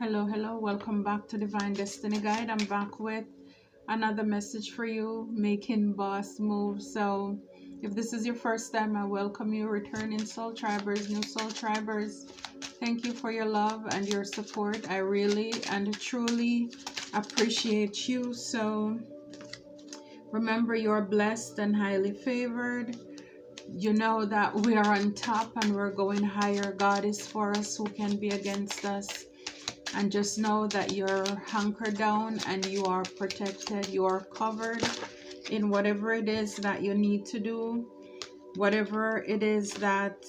Hello, welcome back to Divine Destiny Guide. I'm back with another message for you, making boss moves. So if this is your first time, I welcome you, returning soul tribers, new soul tribers. Thank you for your love and your support. I really and truly appreciate you. So remember, you're blessed and highly favored. You know that we are on top and we're going higher. God is for us, who can be against us? And just know that you're hunkered down and you are protected. You are covered in whatever it is that you need to do, whatever it is that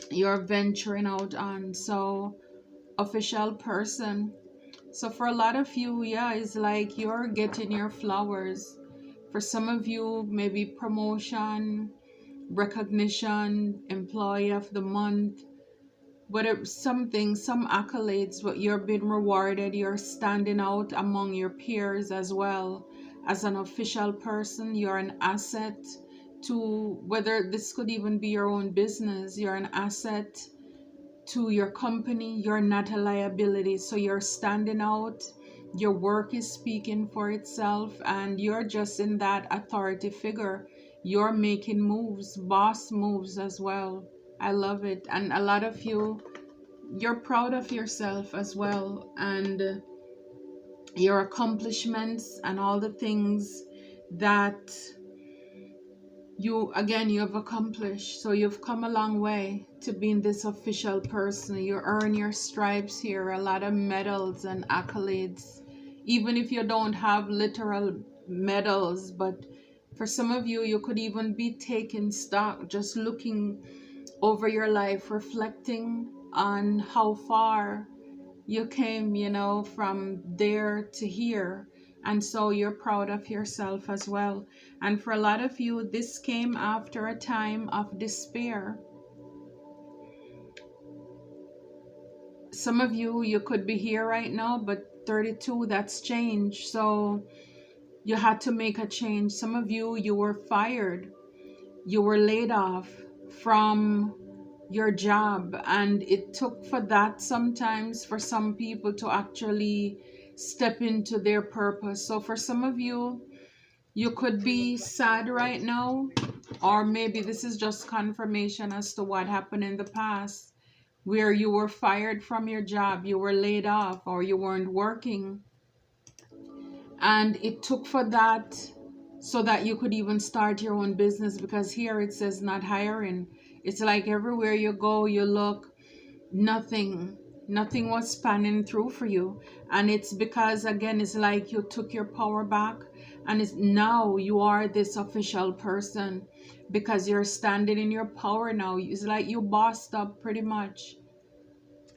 you're venturing out on. So, official person. So for a lot of you, yeah, it's like you're getting your flowers. For some of you, maybe promotion, recognition, employee of the month, whatever, something, some accolades, but you're being rewarded. You're standing out among your peers as well. As an official person, you're an asset to, whether this could even be your own business, you're an asset to your company. You're not a liability. So you're standing out. Your work is speaking for itself, and you're just in that authority figure. You're making moves, boss moves as well. I love it. And a lot of you, you're proud of yourself as well, and your accomplishments and all the things that you have accomplished. So you've come a long way to being this official person. You earn your stripes here, a lot of medals and accolades, even if you don't have literal medals. But for some of you, you could even be taking stock, just looking over your life, reflecting on how far you came, from there to here. And so you're proud of yourself as well. And for a lot of you, this came after a time of despair. Some of you, you could be here right now, but 32, that's change. So you had to make a change. Some of you, you were fired. You were laid off from your job, and it took for that sometimes for some people to actually step into their purpose. So for some of you, you could be sad right now, or maybe this is just confirmation as to what happened in the past, where you were fired from your job, you were laid off, or you weren't working, and it took for that so that you could even start your own business. Because here it says not hiring. It's like everywhere you go, you look, nothing was spanning through for you. And it's because, again, it's like you took your power back, and it's now you are this official person because you're standing in your power now. It's like you bossed up pretty much.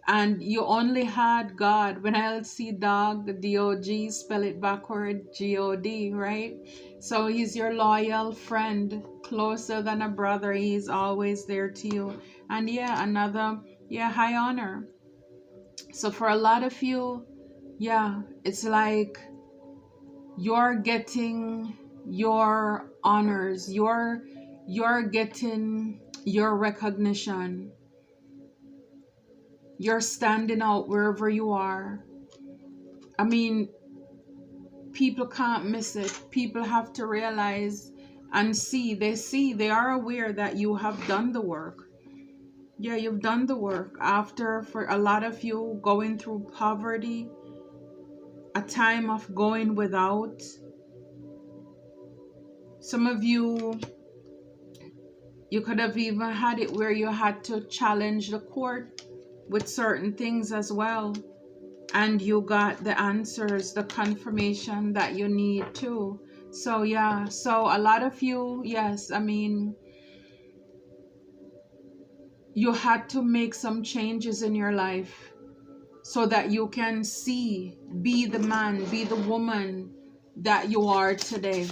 And you only had God. When I see dog, D-O-G, spell it backward, G-O-D, right? So he's your loyal friend, closer than a brother. He's always there to you. And yeah, another, high honor. So for a lot of you, it's like you're getting your honors. You're getting your recognition. You're standing out wherever you are. I mean, people can't miss it. People have to realize and see. They are aware that you have done the work. Yeah, you've done the work. After, for a lot of you, going through poverty, a time of going without. Some of you, you could have even had it where you had to challenge the court with certain things as well, and you got the answers, the confirmation that you need too. So so a lot of you, yes, I mean, you had to make some changes in your life so that you can be the man, be the woman that you are today.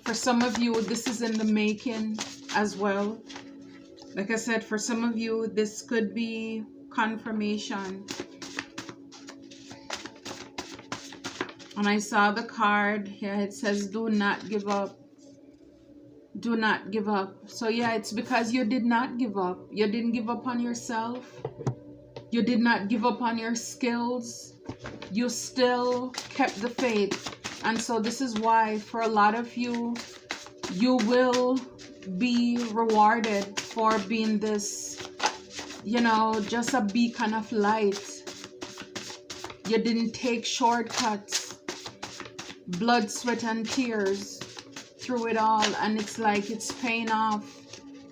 For some of you, this is in the making as well. Like I said, for some of you, this could be confirmation. And I saw the card here. It says, do not give up. Do not give up. So yeah, it's because you did not give up. You didn't give up on yourself. You did not give up on your skills. You still kept the faith. And so this is why for a lot of you, you will be rewarded for being this, you know, just a beacon of light. You didn't take shortcuts, blood, sweat, and tears through it all. And it's like it's paying off.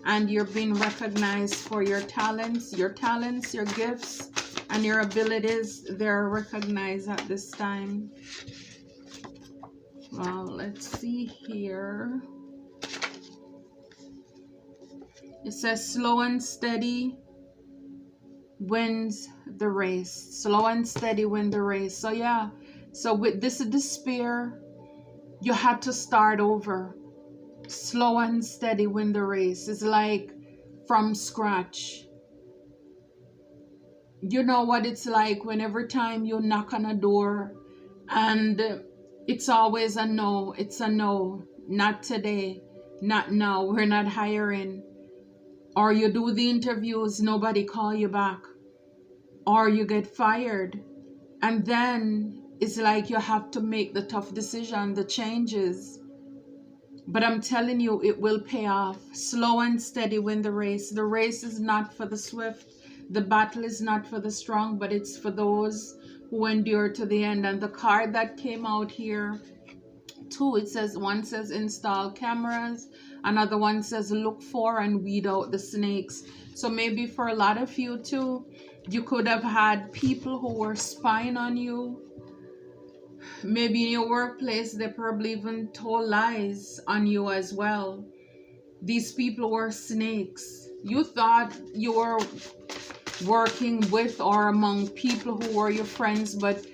And you're being recognized for your talents, your gifts, and your abilities. They're recognized at this time. Well, let's see here. It says slow and steady wins the race. Slow and steady win the race. So yeah, so with this despair, you had to start over. Slow and steady win the race. It's like from scratch. You know what it's like when every time you knock on a door and it's always a no. It's a no. Not today. Not now. We're not hiring. Or you do the interviews, nobody call you back. Or you get fired. And then it's like you have to make the tough decision, the changes. But I'm telling you, it will pay off. Slow and steady win the race. The race is not for the swift. The battle is not for the strong, but it's for those who endure to the end. And the card that came out here, too, it says, one says install cameras. Another one says look for and weed out the snakes. So maybe for a lot of you, too, you could have had people who were spying on you. Maybe in your workplace, they probably even told lies on you as well. These people were snakes. You thought you were working with or among people who were your friends, but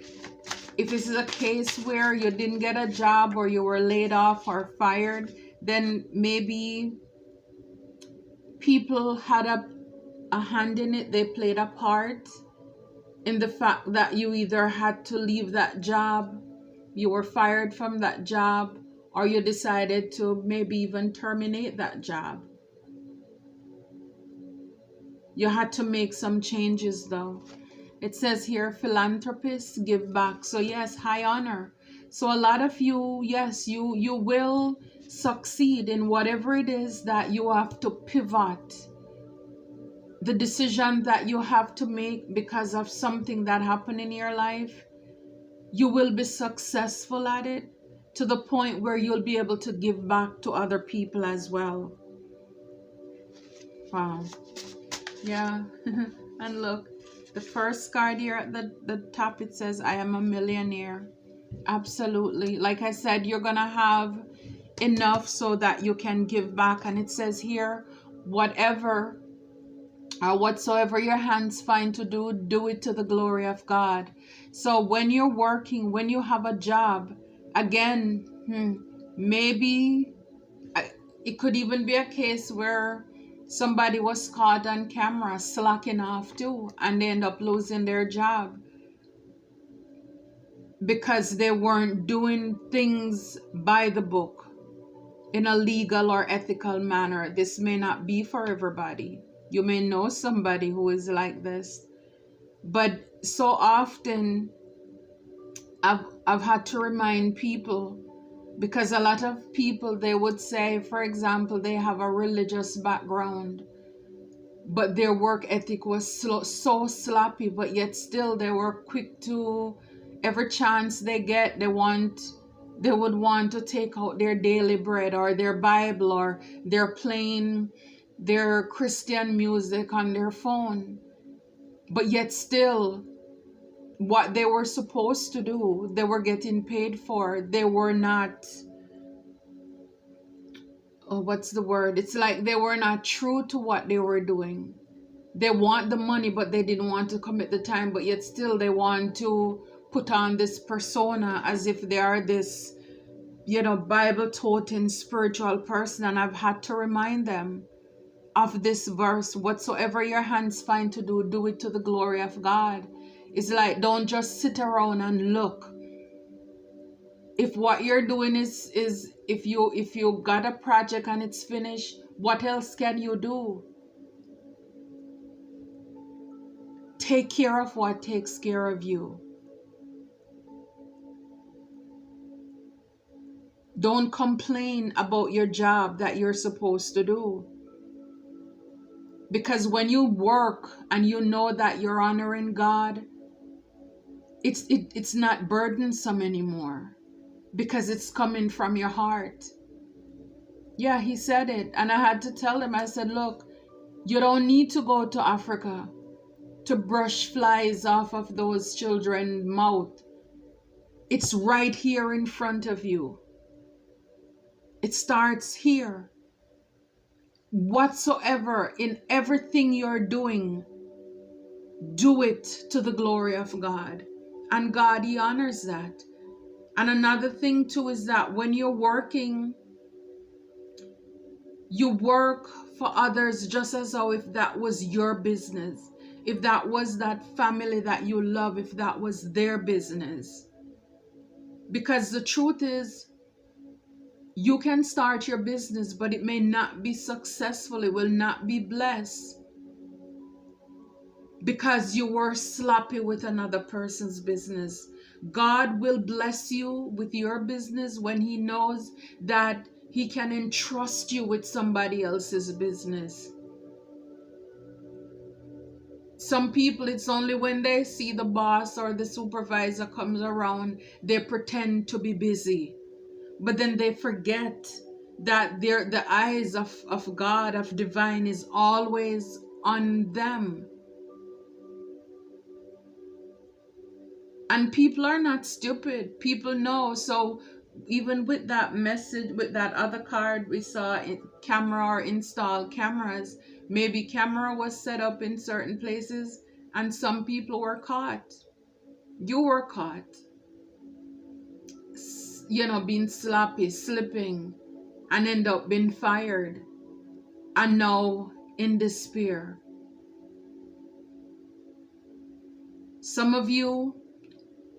if this is a case where you didn't get a job or you were laid off or fired, then maybe people had a hand in it. They played a part in the fact that you either had to leave that job, you were fired from that job, or you decided to maybe even terminate that job. You had to make some changes though. It says here, philanthropists give back. So yes, high honor. So a lot of you, yes, you will succeed in whatever it is that you have to pivot. The decision that you have to make because of something that happened in your life, you will be successful at it to the point where you'll be able to give back to other people as well. Wow. Yeah. And look, the first card here at the top, it says, I am a millionaire. Absolutely. Like I said, you're going to have enough so that you can give back. And it says here, whatever or whatsoever your hands find to do, do it to the glory of God. So when you're working, when you have a job, again, maybe it could even be a case where somebody was caught on camera slacking off too, and they end up losing their job because they weren't doing things by the book in a legal or ethical manner. This may not be for everybody. You may know somebody who is like this, but so often I've had to remind people, because a lot of people, they would say, for example, they have a religious background, but their work ethic was so sloppy, but yet still they were quick to, every chance they get, they would want to take out their daily bread or their Bible, or they're playing their Christian music on their phone, but yet still what they were supposed to do, they were getting paid for. They were not, what's the word? It's like they were not true to what they were doing. They want the money, but they didn't want to commit the time, but yet still they want to put on this persona as if they are this, Bible-toting spiritual person. And I've had to remind them of this verse, whatsoever your hands find to do, do it to the glory of God. It's like, don't just sit around and look. If what you're doing is if you got a project and it's finished, what else can you do? Take care of what takes care of you. Don't complain about your job that you're supposed to do. Because when you work and you know that you're honoring God, it's not burdensome anymore, because it's coming from your heart. Yeah, he said it. And I had to tell him, I said, look, you don't need to go to Africa to brush flies off of those children's mouth. It's right here in front of you. It starts here. Whatsoever, in everything you're doing, do it to the glory of God. And God, he honors that. And another thing too is that when you're working, you work for others just as though if that was your business. If that was that family that you love, if that was their business. Because the truth is, you can start your business, but it may not be successful. It will not be blessed. Because you were sloppy with another person's business. God will bless you with your business when he knows that he can entrust you with somebody else's business. Some people, it's only when they see the boss or the supervisor comes around, they pretend to be busy. But then they forget that the eyes of God, of divine, is always on them. And people are not stupid. People know. So even with that message, with that other card, we saw camera or install cameras. Maybe camera was set up in certain places and some people were caught. You were caught. You know, being sloppy, slipping, and end up being fired. And now in despair. Some of you,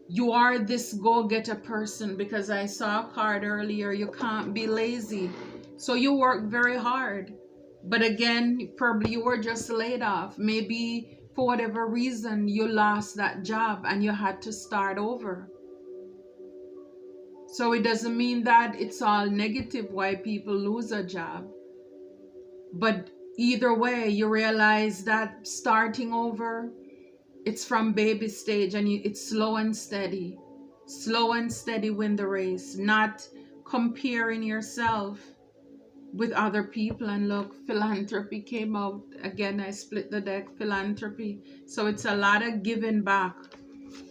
you are this go-getter person, because I saw a card earlier. You can't be lazy. So you work very hard. But again, probably you were just laid off. Maybe for whatever reason, you lost that job and you had to start over. So it doesn't mean that it's all negative why people lose a job. But either way, you realize that starting over, it's from baby stage, and it's slow and steady. Slow and steady win the race, not comparing yourself with other people. And look, philanthropy came out. Again, I split the deck, philanthropy. So it's a lot of giving back.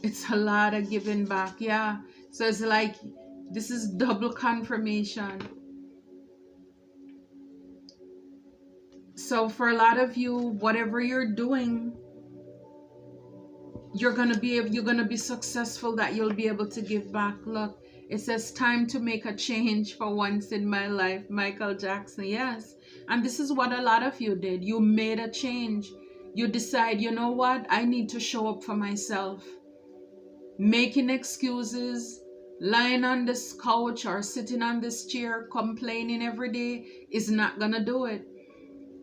It's a lot of giving back, yeah. So it's like, this is double confirmation. So for a lot of you, whatever you're doing, you're gonna be successful, that you'll be able to give back. Look, it says time to make a change for once in my life. Michael Jackson, yes. And this is what a lot of you did. You made a change. You decide, you know what? I need to show up for myself. Making excuses, lying on this couch or sitting on this chair, complaining every day is not gonna do it.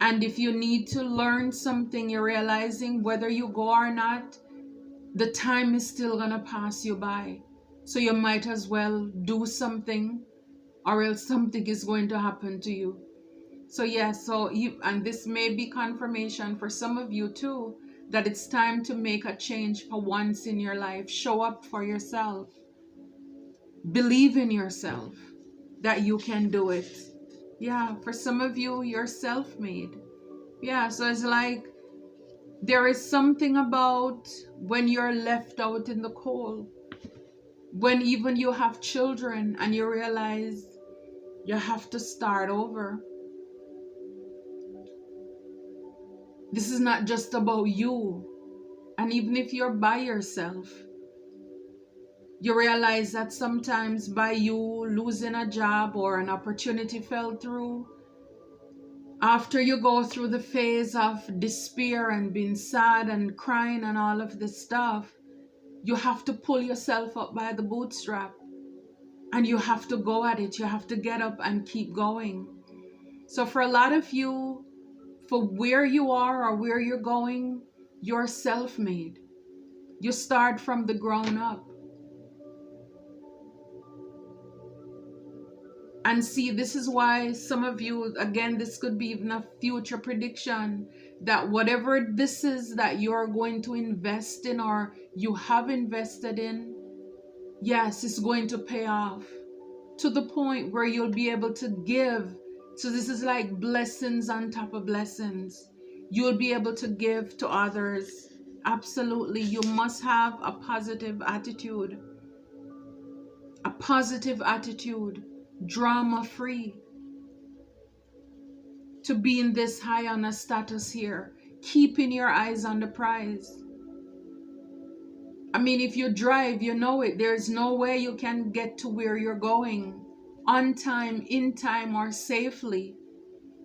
And if you need to learn something, you're realizing whether you go or not, the time is still gonna pass you by. So you might as well do something, or else something is going to happen to you. So yeah, and this may be confirmation for some of you too, that it's time to make a change for once in your life. Show up for yourself. Believe in yourself that you can do it. Yeah, for some of you, you're self-made. Yeah, so it's like, there is something about when you're left out in the cold, when even you have children and you realize you have to start over. This is not just about you. And even if you're by yourself, you realize that sometimes by you losing a job or an opportunity fell through, after you go through the phase of despair and being sad and crying and all of this stuff, you have to pull yourself up by the bootstrap. And you have to go at it. You have to get up and keep going. So for a lot of you, for where you are or where you're going, You're self-made. You start from the ground up. And see, this is why some of you, again, this could be even a future prediction, that whatever this is that you're going to invest in or you have invested in, yes, it's going to pay off to the point where you'll be able to give. So this is like blessings on top of blessings. You'll be able to give to others. Absolutely. You must have a positive attitude. A positive attitude. Drama free. To be in this high on a status here. Keeping your eyes on the prize. I mean, if you drive, you know it. There's no way you can get to where you're going on time, in time, or safely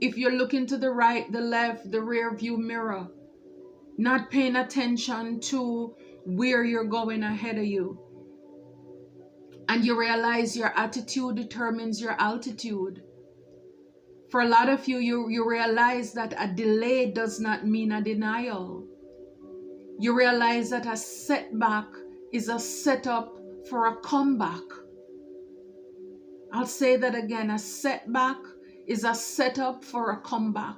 if you're looking to the right, the left, the rear view mirror, not paying attention to where you're going ahead of you. And you realize your attitude determines your altitude. For a lot of you, you realize that a delay does not mean a denial. You realize that a setback is a setup for a comeback. I'll say that again. A setback is a setup for a comeback.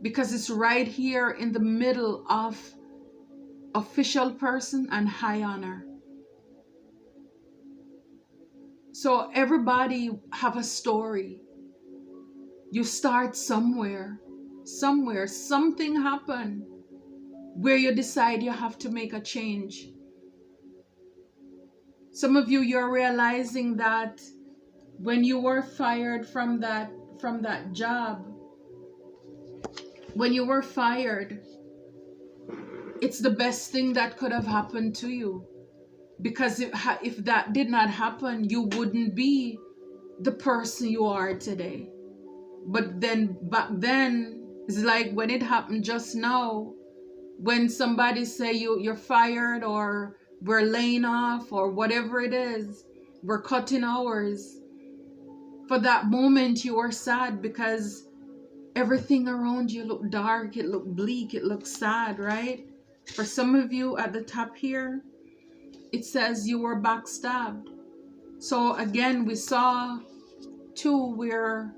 Because it's right here in the middle of official person and high honor. So everybody have a story. You start somewhere. Something happened where you decide you have to make a change. Some of you, you're realizing that when you were fired from that job, when you were fired, it's the best thing that could have happened to you. Because if that did not happen, you wouldn't be the person you are today. But then back then, it's like when it happened just now, when somebody say you're fired or we're laying off or whatever it is, we're cutting hours. For that moment you were sad because everything around you looked dark, it looked bleak, it looked sad, right? For some of you at the top here, it says you were backstabbed. So again, we saw too where,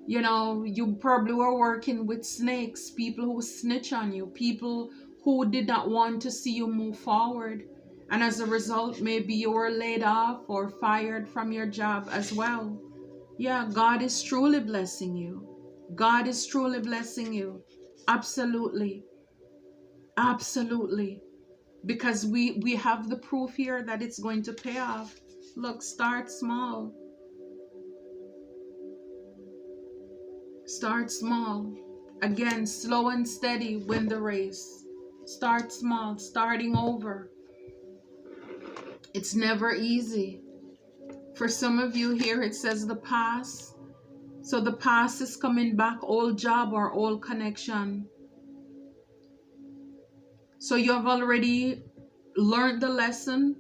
you know, you probably were working with snakes, people who snitch on you, people who did not want to see you move forward. And as a result, maybe you were laid off or fired from your job as well. Yeah, God is truly blessing you. God is truly blessing you. Absolutely. Absolutely. Because we have the proof here that it's going to pay off. Look, start small. Start small. Again, slow and steady, win the race. Start small, starting over. It's never easy. For some of you here, it says the past. So the past is coming back, old job or old connection. So you have already learned the lesson.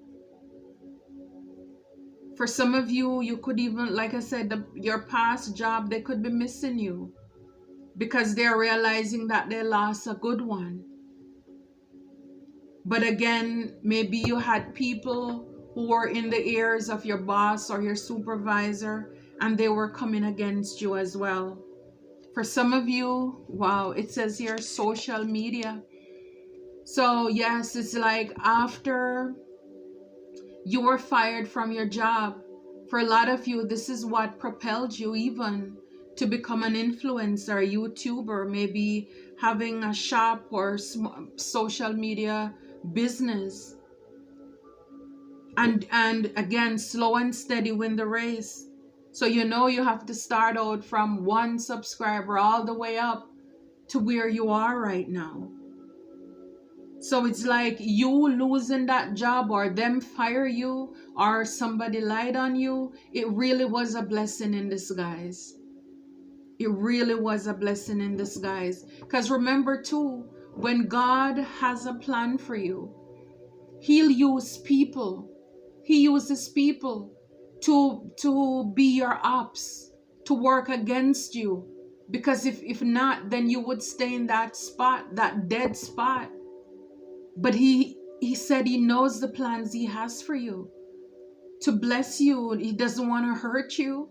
For some of you, you could even, like I said, your past job, they could be missing you because they're realizing that they lost a good one. But again, maybe you had people who were in the ears of your boss or your supervisor and they were coming against you as well. For some of you, wow, it says here social media. So yes, it's like after you were fired from your job, for a lot of you, this is what propelled you even to become an influencer, a YouTuber, maybe having a shop or social media business. And again, slow and steady win the race. So you know you have to start out from 1 subscriber all the way up to where you are right now. So it's like you losing that job or them fire you or somebody lied on you. It really was a blessing in disguise. It really was a blessing in disguise. Because remember too, when God has a plan for you, He'll use people. He uses people to be your ops, to work against you. Because if not, then you would stay in that spot, that dead spot. But he said he knows the plans he has for you, to bless you. He doesn't want to hurt you.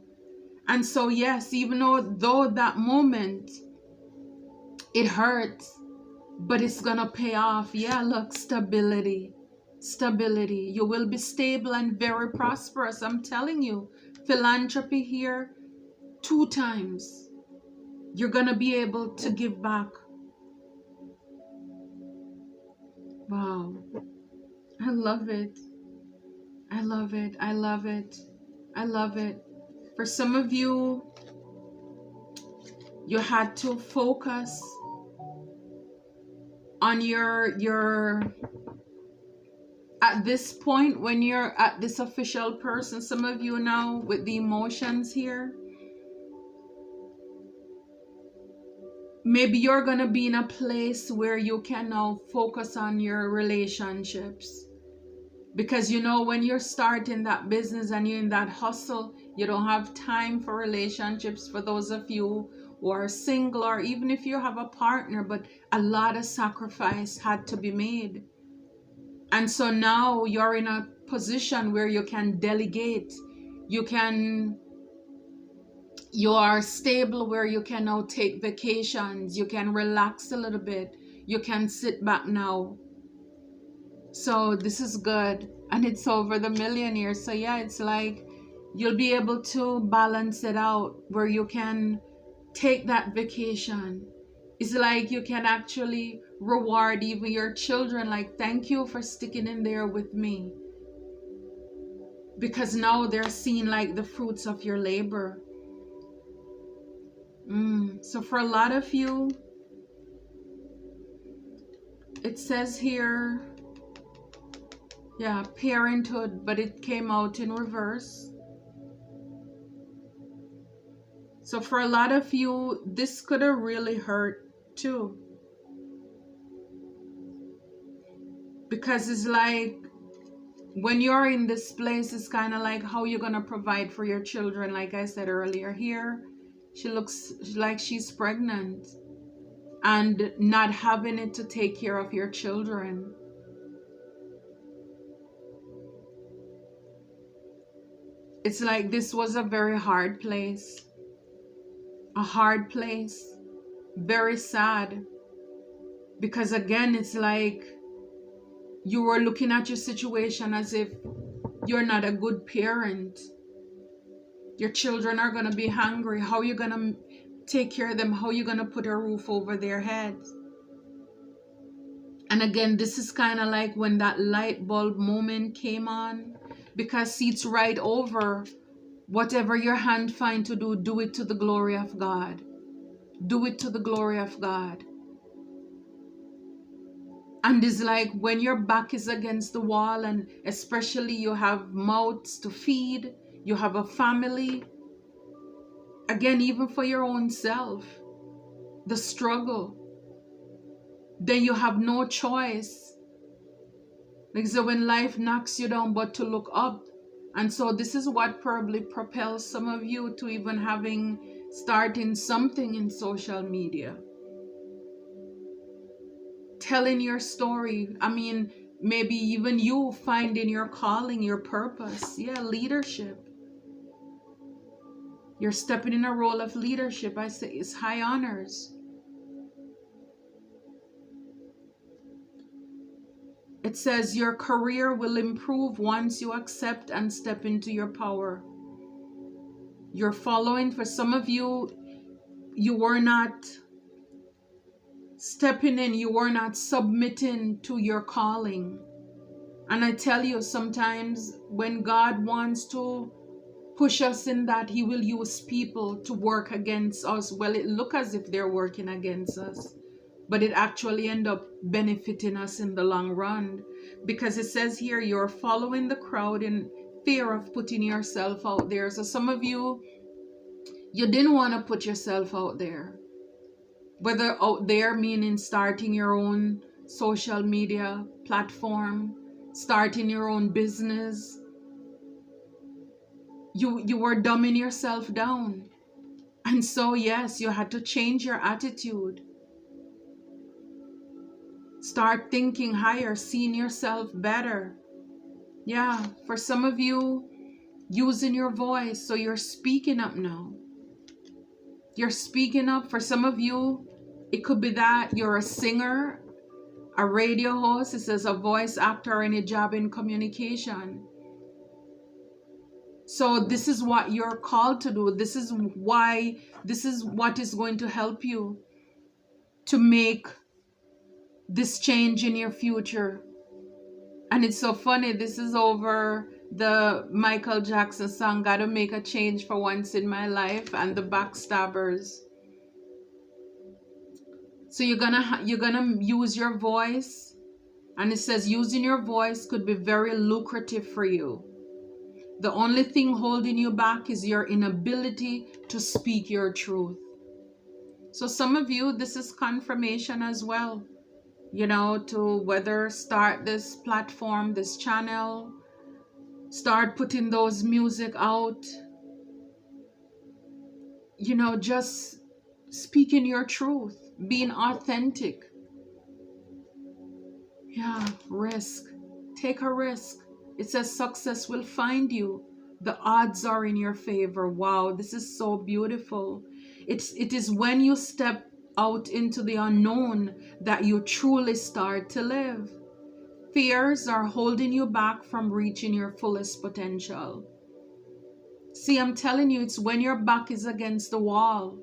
And so yes, even though that moment it hurts, but it's gonna pay off. Yeah, look, stability. You will be stable and very prosperous. I'm telling you, philanthropy here 2 times. You're gonna be able to give back. Wow, I love it. I love it. I love it. I love it. For some of you, you had to focus on your at this point, when you're at this official person, some of you now with the emotions here, maybe you're gonna be in a place where you can now focus on your relationships. Because you know, when you're starting that business and you're in that hustle, you don't have time for relationships. For those of you who are single, or even if you have a partner, but a lot of sacrifice had to be made. And so now you're in a position where you can delegate. You are stable, where you can now take vacations. You can relax a little bit. You can sit back now. So this is good. And it's over the millionaire. So yeah, it's like you'll be able to balance it out, where you can take that vacation. It's like you can actually reward even your children, like, thank you for sticking in there with me. Because now they're seeing like the fruits of your labor. So for a lot of you, it says here, yeah, parenthood, but it came out in reverse. So for a lot of you, this could have really hurt too. Because it's like, when you're in this place, it's kind of like how you're going to provide for your children. Like I said earlier, here, she looks like she's pregnant and not having it to take care of your children. It's like this was a very hard place. A hard place. Very sad. Because again, it's like you were looking at your situation as if you're not a good parent. Your children are going to be hungry. How are you going to take care of them? How are you going to put a roof over their heads? And again, this is kind of like when that light bulb moment came on. Because see, it's right over. Whatever your hand find to do it to the glory of God. Do it to the glory of God. And it's like when your back is against the wall, and especially you have mouths to feed, you have a family. Again, even for your own self, the struggle. Then you have no choice. Like so when life knocks you down, but to look up. And so this is what probably propels some of you to even starting something in social media. Telling your story. I mean, maybe even you finding your calling, your purpose. Yeah, leadership. You're stepping in a role of leadership. I say it's high honors. It says your career will improve once you accept and step into your power. You're following. For some of you, you were not stepping in, you were not submitting to your calling. And I tell you, sometimes when God wants to push us in that, he will use people to work against us. Well, it looks as if they're working against us, but it actually ends up benefiting us in the long run. Because it says here, you're following the crowd in fear of putting yourself out there. So some of you, you didn't want to put yourself out there. Whether out there meaning starting your own social media platform, starting your own business. You were dumbing yourself down. And so, yes, you had to change your attitude. Start thinking higher, seeing yourself better. Yeah, for some of you, using your voice, so you're speaking up now. You're speaking up. For some of you, it could be that you're a singer, a radio host, it says a voice actor, or any job in communication. So this is what you're called to do. This is what is going to help you to make this change in your future. And it's so funny, this is over the Michael Jackson song, Gotta Make a Change for Once in My Life, and the Backstabbers. So you're gonna use your voice, and it says using your voice could be very lucrative for you. The only thing holding you back is your inability to speak your truth. So some of you, this is confirmation as well, you know, to whether start this platform, this channel, start putting those music out, you know, just speaking your truth, being authentic. Yeah, risk. Take a risk. It says success will find you. The odds are in your favor. Wow, this is so beautiful. It is when you step out into the unknown that you truly start to live. Fears are holding you back from reaching your fullest potential. See, I'm telling you, it's when your back is against the wall.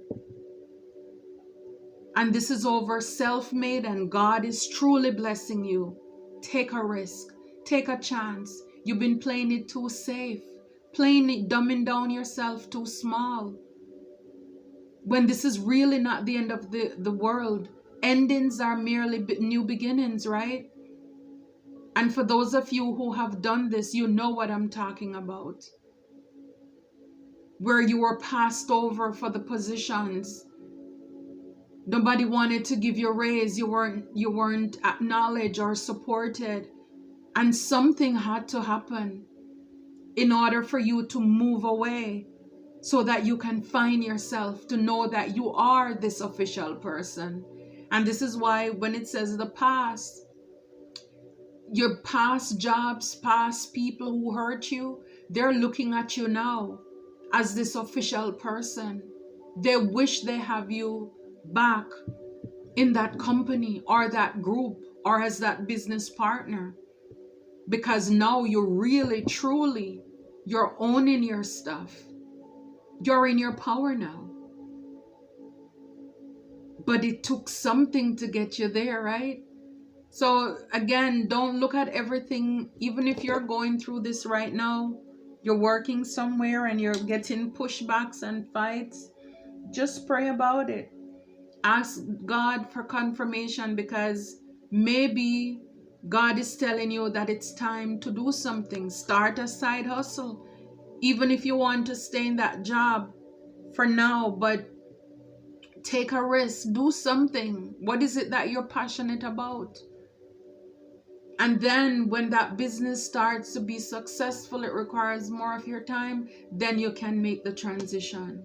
And this is over self-made, and God is truly blessing you. Take a risk. Take a chance. You've been playing it too safe. Playing it, dumbing down yourself too small. When this is really not the end of the world. Endings are merely new beginnings, right? And for those of you who have done this, you know what I'm talking about. Where you were passed over for the positions. Nobody wanted to give you a raise. You weren't acknowledged or supported. And something had to happen in order for you to move away, so that you can find yourself, to know that you are this official person. And this is why when it says the past, your past jobs, past people who hurt you, they're looking at you now as this official person. They wish they have you back in that company or that group or as that business partner, because now you're really truly, you're owning your stuff. You're in your power now. But it took something to get you there, right? So again, don't look at everything, even if you're going through this right now, you're working somewhere and you're getting pushbacks and fights, just pray about it. Ask God for confirmation, because maybe God is telling you that it's time to do something. Start a side hustle. Even if you want to stay in that job for now, but take a risk, do something. What is it that you're passionate about? And then when that business starts to be successful, it requires more of your time, then you can make the transition.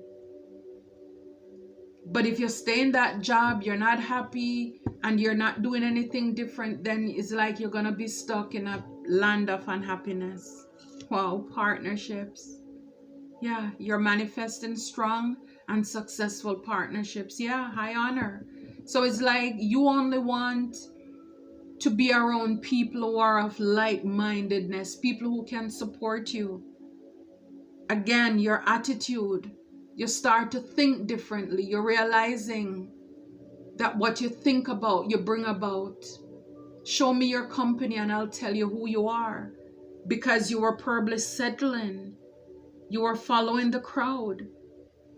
But if you stay in that job, you're not happy and you're not doing anything different, then it's like you're going to be stuck in a land of unhappiness. Wow, partnerships. Yeah, you're manifesting strong and successful partnerships. Yeah, high honor. So it's like you only want to be around people who are of like-mindedness, people who can support you. Again, your attitude. You start to think differently. You're realizing that what you think about, you bring about. Show me your company and I'll tell you who you are. Because you were probably settling. You were following the crowd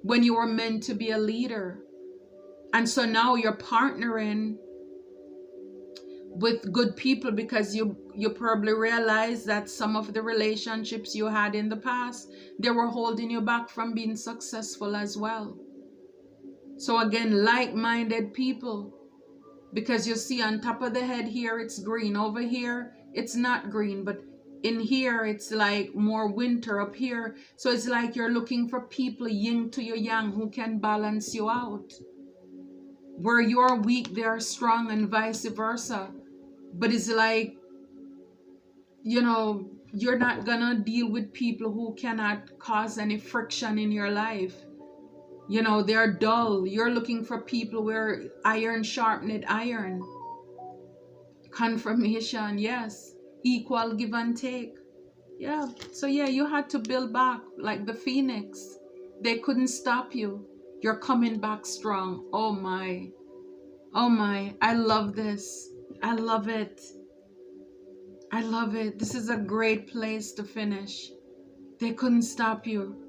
when you were meant to be a leader. And so now you're partnering with good people because you probably realize that some of the relationships you had in the past, they were holding you back from being successful as well. So again, like-minded people, because you see on top of the head here, it's green. Over here, it's not green, but in here it's like more winter up here. So it's like you're looking for people yin to your yang who can balance you out. Where you're weak, they're strong, and vice versa. But it's like, you know, you're not gonna deal with people who cannot cause any friction in your life. You know, they're dull. You're looking for people where iron sharpened iron. Confirmation, yes. Equal give and take. Yeah. So yeah, you had to build back like the phoenix. They couldn't stop you. You're coming back strong. Oh my. Oh my. I love this. I love it. I love it. This is a great place to finish. They couldn't stop you.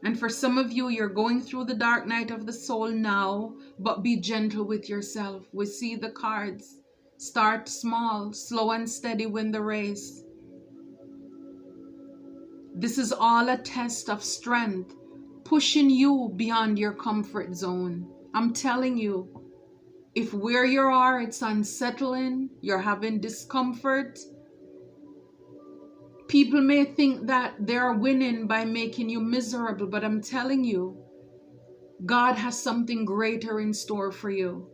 And for some of you, you're going through the dark night of the soul now, but be gentle with yourself. We see the cards. Start small, slow and steady, win the race. This is all a test of strength, pushing you beyond your comfort zone. I'm telling you, if where you are, it's unsettling, you're having discomfort, people may think that they're winning by making you miserable, but I'm telling you, God has something greater in store for you.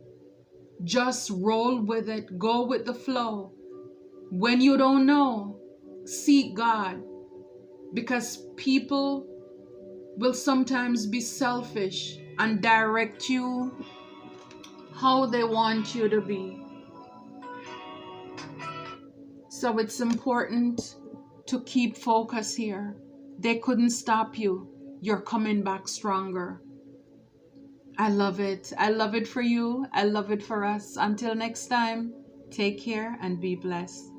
Just roll with it. Go with the flow. When you don't know, seek God, because people will sometimes be selfish and direct you how they want you to be. So it's important to keep focus here. They couldn't stop you. You're coming back stronger. I love it. I love it for you. I love it for us. Until next time, take care and be blessed.